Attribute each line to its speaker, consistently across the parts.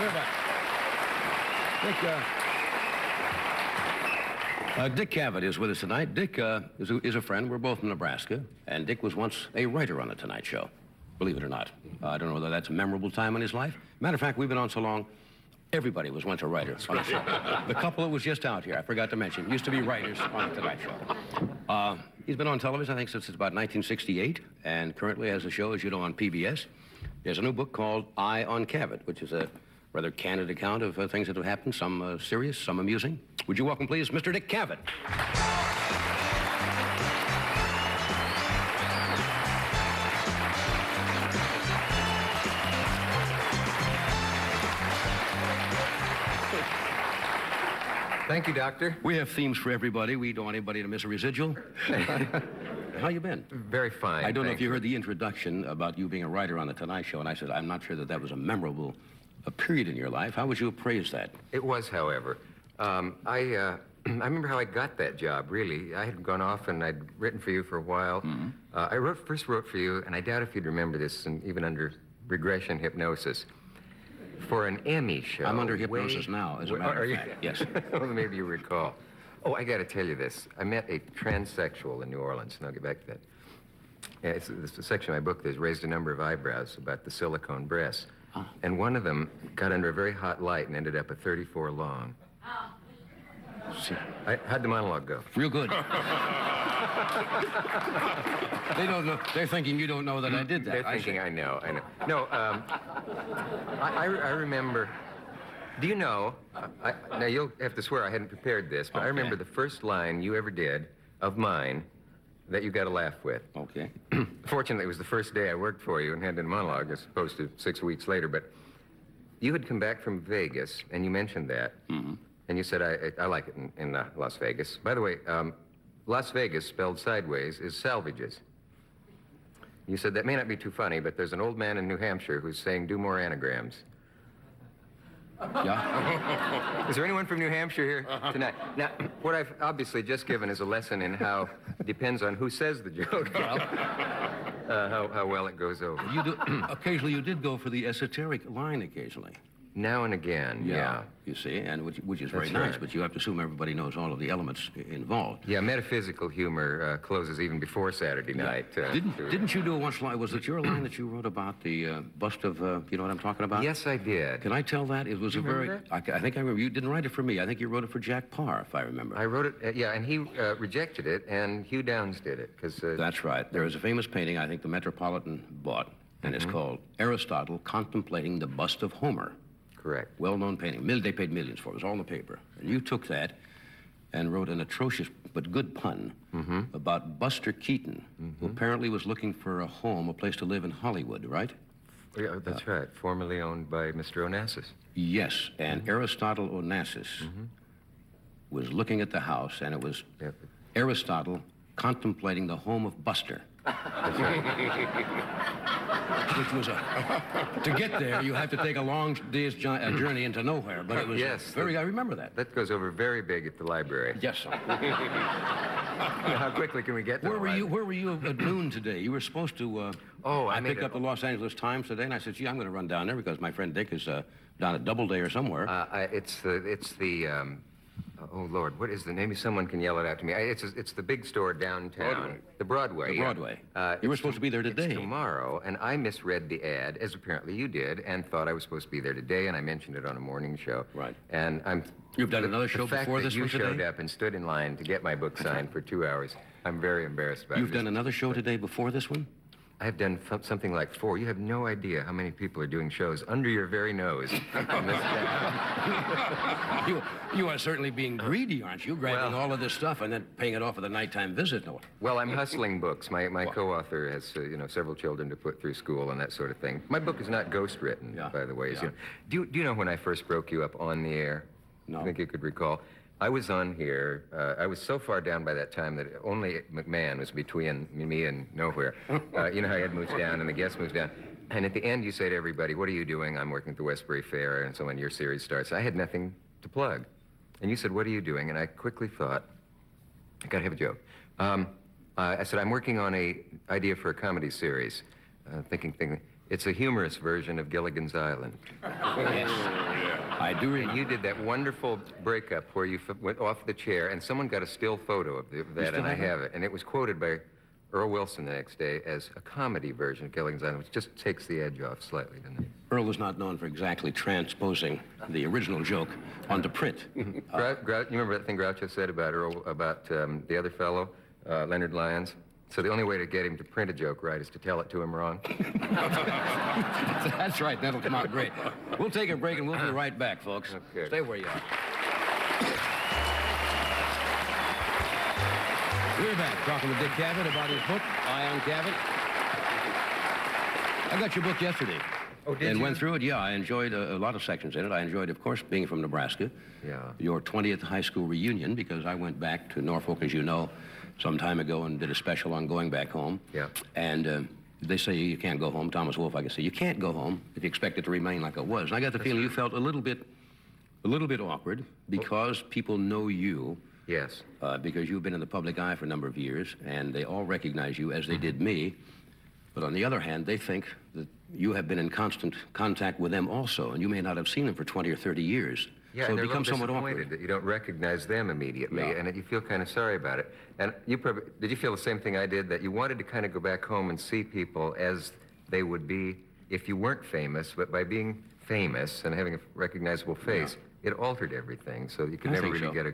Speaker 1: We're back. Dick Cavett is with us tonight. Dick is a friend. We're both from Nebraska, and Dick was once a writer on The Tonight Show, believe it or not. I don't know whether that's a memorable time in his life. Matter of fact, we've been on so long, everybody was once a writer on the show. The couple that was just out here, I forgot to mention, used to be writers on The Tonight Show. He's been on television, I think, since about 1968, and currently has a show, as you know, on PBS. There's a new book called Eye on Cavett, which is a rather candid account of things that have happened, some serious, some amusing. Would you welcome, please, Mr. Dick Cavett?
Speaker 2: Thank you, Doctor.
Speaker 1: We have themes for everybody. We don't want anybody to miss a residual. How you been?
Speaker 2: Very fine.
Speaker 1: I don't know if you heard the introduction about you being a writer on The Tonight Show, and I said, I'm not sure that that was a memorable period in your life. How would you appraise that?
Speaker 2: It was, however. I remember how I got that job, really. I had gone off and I'd written for you for a while.
Speaker 1: Mm-hmm.
Speaker 2: I first wrote for you, and I doubt if you'd remember this, and even under regression hypnosis, for an Emmy show.
Speaker 1: I'm under hypnosis now, as a matter of fact. Yes.
Speaker 2: Well, maybe you recall. Oh, I got to tell you this. I met a transsexual in New Orleans, and I'll get back to that. Yeah, it's a section of my book that's raised a number of eyebrows about the silicone breasts. Huh. And one of them got under a very hot light and ended up at 34 long. How'd the monologue go?
Speaker 1: Real good. They don't know. They're thinking you don't know that I did that.
Speaker 2: They're thinking I know. No, I remember. Do you know? Now you'll have to swear I hadn't prepared this, but okay. I remember the first line you ever did of mine that you got a laugh with.
Speaker 1: Okay.
Speaker 2: Fortunately, it was the first day I worked for you and had a monologue, as opposed to 6 weeks later. But you had come back from Vegas, and you mentioned that.
Speaker 1: Mm-hmm.
Speaker 2: And you said, I like it in Las Vegas. By the way, Las Vegas, spelled sideways, is salvages. You said, that may not be too funny, but there's an old man in New Hampshire who's saying, do more anagrams.
Speaker 1: Yeah?
Speaker 2: Is there anyone from New Hampshire here tonight? Now, what I've obviously just given is a lesson in how it depends on who says the joke, how well it goes over.
Speaker 1: Occasionally, you did go for the esoteric line occasionally.
Speaker 2: Now and again, yeah.
Speaker 1: You see, and which is very nice, but you have to assume everybody knows all of the elements involved.
Speaker 2: Yeah, metaphysical humor closes even before Saturday night.
Speaker 1: Didn't you do once, was it your line that you wrote about the bust of, you know what I'm talking about?
Speaker 2: Yes, I did.
Speaker 1: Can I tell that? It was a very, I think I remember, you didn't write it for me. I think you wrote it for Jack Parr, if I remember.
Speaker 2: I wrote it, yeah, and he rejected it, and Hugh Downs did it, because...
Speaker 1: That's right. There is a famous painting I think the Metropolitan bought, and it's called Aristotle Contemplating the Bust of Homer.
Speaker 2: Correct.
Speaker 1: Well-known painting. They paid millions for it. It was all in the paper. And you took that and wrote an atrocious but good pun about Buster Keaton, who apparently was looking for a home, a place to live in Hollywood, right?
Speaker 2: Yeah, that's right. Formerly owned by Mr. Onassis.
Speaker 1: Yes, and Aristotle Onassis was looking at the house, and it was Aristotle contemplating the home of Buster. Which was to get there, you have to take a long day's journey into nowhere, but it was very, I remember that.
Speaker 2: That goes over very big at the library.
Speaker 1: Yes, sir.
Speaker 2: How quickly can we get there?
Speaker 1: Where were you at noon today? You were supposed to, I picked up the Los Angeles Times today, and I said, gee, I'm going to run down there because my friend Dick is down at Doubleday or somewhere.
Speaker 2: It's the oh, Lord, what is the name? Maybe someone can yell it out to me. It's the big store downtown.
Speaker 1: Broadway.
Speaker 2: The Broadway.
Speaker 1: The Broadway. You were supposed to be there today.
Speaker 2: It's tomorrow, and I misread the ad, as apparently you did, and thought I was supposed to be there today, and I mentioned it on a morning show.
Speaker 1: Right.
Speaker 2: And
Speaker 1: You've done another show before this one today?
Speaker 2: The fact that you showed up and stood in line to get my book signed for 2 hours, I'm very embarrassed about it.
Speaker 1: You've done another show today before this one?
Speaker 2: I've done something like 4. You have no idea how many people are doing shows under your very nose.
Speaker 1: You are certainly being greedy, aren't you? Grabbing all of this stuff and then paying it off with a nighttime visit. No.
Speaker 2: Well, I'm hustling books. My co-author has several children to put through school and that sort of thing. My book is not ghost-written, by the way.
Speaker 1: Yeah.
Speaker 2: Do you know when I first broke you up on the air?
Speaker 1: No.
Speaker 2: I think you could recall. I was on here. I was so far down by that time that only McMahon was between me and nowhere. You know how Ed moves down and the guest moves down. And at the end, you say to everybody, what are you doing? I'm working at the Westbury Fair, and so when your series starts, I had nothing to plug. And you said, what are you doing? And I quickly thought, I got to have a joke. I said, I'm working on an idea for a comedy series. Thinking, it's a humorous version of Gilligan's Island.
Speaker 1: Yes. I do remember.
Speaker 2: And you did that wonderful breakup where you went off the chair, and someone got a still photo of that, and I have it. And it was quoted by Earl Wilson the next day as a comedy version of Gilligan's Island, which just takes the edge off slightly, doesn't it?
Speaker 1: Earl was not known for exactly transposing the original joke onto print.
Speaker 2: You remember that thing Groucho said about Earl, about the other fellow, Leonard Lyons? So the only way to get him to print a joke right is to tell it to him wrong.
Speaker 1: That's right. That'll come out great. We'll take a break and we'll be right back, folks.
Speaker 2: Okay.
Speaker 1: Stay where you are. We're back talking to Dick Cavett about his book, Eye on Cavett. I got your book yesterday.
Speaker 2: Oh, did
Speaker 1: and
Speaker 2: you?
Speaker 1: went through it. Yeah, I enjoyed a lot of sections in it. I enjoyed, of course, being from Nebraska.
Speaker 2: Yeah.
Speaker 1: Your 20th high school reunion, because I went back to Norfolk, as you know, some time ago and did a special on going back home.
Speaker 2: Yeah.
Speaker 1: And they say you can't go home. Thomas Wolfe, I can say, you can't go home if you expect it to remain like it was. And I got the feeling you felt a little bit awkward because people know you.
Speaker 2: Yes.
Speaker 1: Because you've been in the public eye for a number of years, and they all recognize you, as they did me. But on the other hand, they think that you have been in constant contact with them also, and you may not have seen them for 20 or 30 years.
Speaker 2: Yeah,
Speaker 1: so
Speaker 2: and
Speaker 1: it
Speaker 2: they're
Speaker 1: becomes
Speaker 2: a little
Speaker 1: somewhat
Speaker 2: disappointed
Speaker 1: awkward.
Speaker 2: that you don't recognize them immediately,
Speaker 1: Yeah.
Speaker 2: and you feel kind of sorry about it. And you probably, did you feel the same thing I did, that you wanted to kind of go back home and see people as they would be if you weren't famous, but by being famous and having a recognizable face, it altered everything, so you could
Speaker 1: I
Speaker 2: never
Speaker 1: think
Speaker 2: really
Speaker 1: so.
Speaker 2: get a...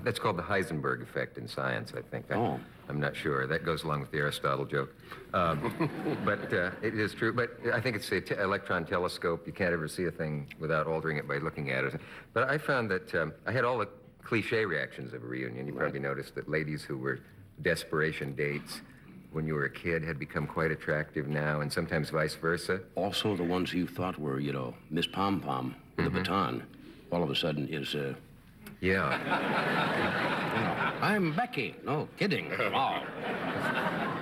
Speaker 2: That's called the Heisenberg effect in science, I think. I'm not sure. That goes along with the Aristotle joke. But it is true. But I think it's the electron telescope. You can't ever see a thing without altering it by looking at it. But I found that I had all the cliche reactions of a reunion. You probably noticed that ladies who were desperation dates when you were a kid had become quite attractive now, and sometimes vice versa.
Speaker 1: Also, the ones you thought were, you know, Miss Pom Pom with a baton, all of a sudden is...
Speaker 2: Yeah.
Speaker 1: I'm Becky. No, kidding. Oh.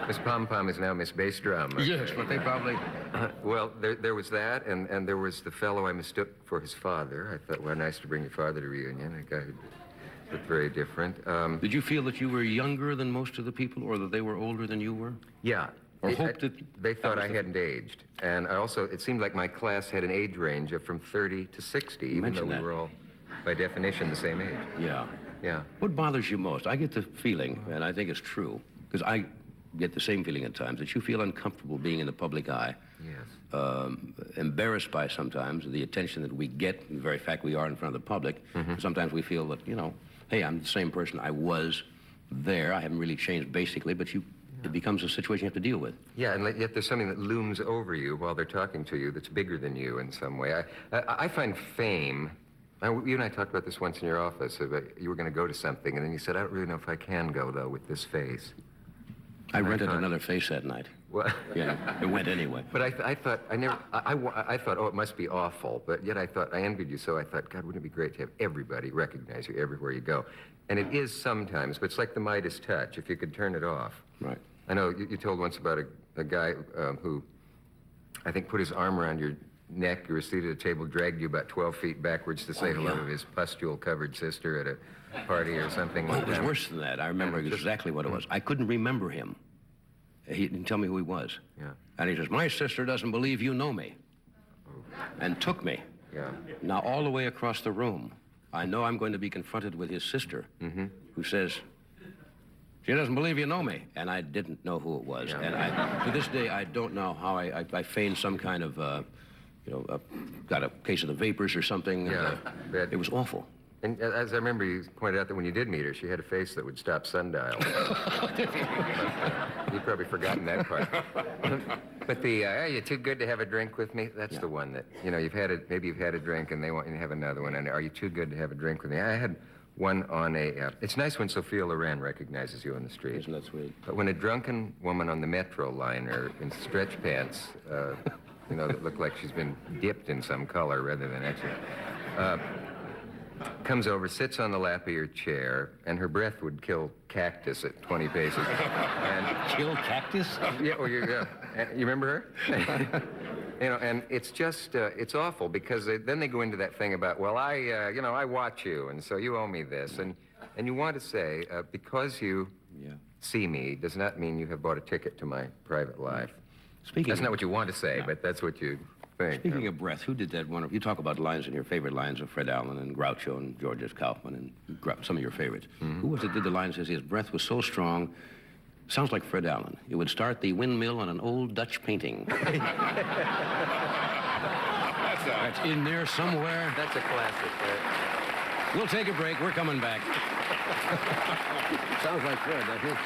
Speaker 2: Miss Pom Pom is now Miss Bass Drum.
Speaker 1: Yes, but they probably...
Speaker 2: Well, there was that, and there was the fellow I mistook for his father. I thought, well, nice to bring your father to reunion. A guy who looked very different.
Speaker 1: Did you feel that you were younger than most of the people, or that they were older than you were?
Speaker 2: Yeah.
Speaker 1: Or hoped that...
Speaker 2: They thought I hadn't aged. And I also, it seemed like my class had an age range of from 30 to 60, even though we were all, by definition, the same age.
Speaker 1: Yeah.
Speaker 2: Yeah.
Speaker 1: What bothers you most? I get the feeling, and I think it's true, because I get the same feeling at times, that you feel uncomfortable being in the public eye.
Speaker 2: Yes.
Speaker 1: Embarrassed by sometimes the attention that we get, and the very fact we are in front of the public. Sometimes we feel that, you know, hey, I'm the same person I was there. I haven't really changed basically, but it becomes a situation you have to deal with.
Speaker 2: Yeah, and yet there's something that looms over you while they're talking to you that's bigger than you in some way. I find fame... You and I talked about this once in your office. You were going to go to something, and then you said, I don't really know if I can go, though, with this face.
Speaker 1: I rented another face that night.
Speaker 2: Well,
Speaker 1: Yeah, it went anyway.
Speaker 2: But I thought, I thought, oh, it must be awful. But yet I thought, I envied you, so I thought, God, wouldn't it be great to have everybody recognize you everywhere you go? And it is sometimes, but it's like the Midas touch, if you could turn it off.
Speaker 1: Right.
Speaker 2: I know you told once about a guy who, I think, put his arm around your neck. You were seated at a table, dragged you about 12 feet backwards to say hello to his pustule-covered sister at a party or something
Speaker 1: Well,
Speaker 2: like
Speaker 1: it was
Speaker 2: that.
Speaker 1: worse than that. I remember exactly what it was. I couldn't remember him. He didn't tell me who he was.
Speaker 2: Yeah.
Speaker 1: And he says, my sister doesn't believe you know me. And took me.
Speaker 2: Yeah.
Speaker 1: Now, all the way across the room, I know I'm going to be confronted with his sister, who says, she doesn't believe you know me. And I didn't know who it was.
Speaker 2: Yeah.
Speaker 1: And to this day, I don't know how I feigned some kind of, got a case of the vapors or something.
Speaker 2: Yeah.
Speaker 1: It was awful.
Speaker 2: And as I remember, you pointed out that when you did meet her, she had a face that would stop sundials. You've probably forgotten that part. But the, are you too good to have a drink with me? That's the one that, you know, maybe you've had a drink and they want you to have another one. And are you too good to have a drink with me? I had one on it's nice when Sophia Loren recognizes you on the street.
Speaker 1: Isn't that sweet?
Speaker 2: But when a drunken woman on the metro liner in stretch pants, you know, that look like she's been dipped in some color rather than actually, comes over, sits on the lap of your chair, and her breath would kill cactus at 20 paces. And,
Speaker 1: Kill cactus?
Speaker 2: yeah, well, you remember her? You know, and it's just, it's awful because then they go into that thing about, well, you know, I watch you, and so you owe me this. And you want to say, because you see me does not mean you have bought a ticket to my private life. That's not what you want to say, but that's what you think.
Speaker 1: Speaking of breath, who did that one? You talk about lines in your favorite lines of Fred Allen and Groucho and George S. Kaufman and some of your favorites. Who was it did the lines? His breath was so strong. Sounds like Fred Allen. It would start the windmill on an old Dutch painting. That's in there somewhere.
Speaker 2: That's a classic, right?
Speaker 1: We'll take a break. We're coming back. Sounds like Fred, doesn't it?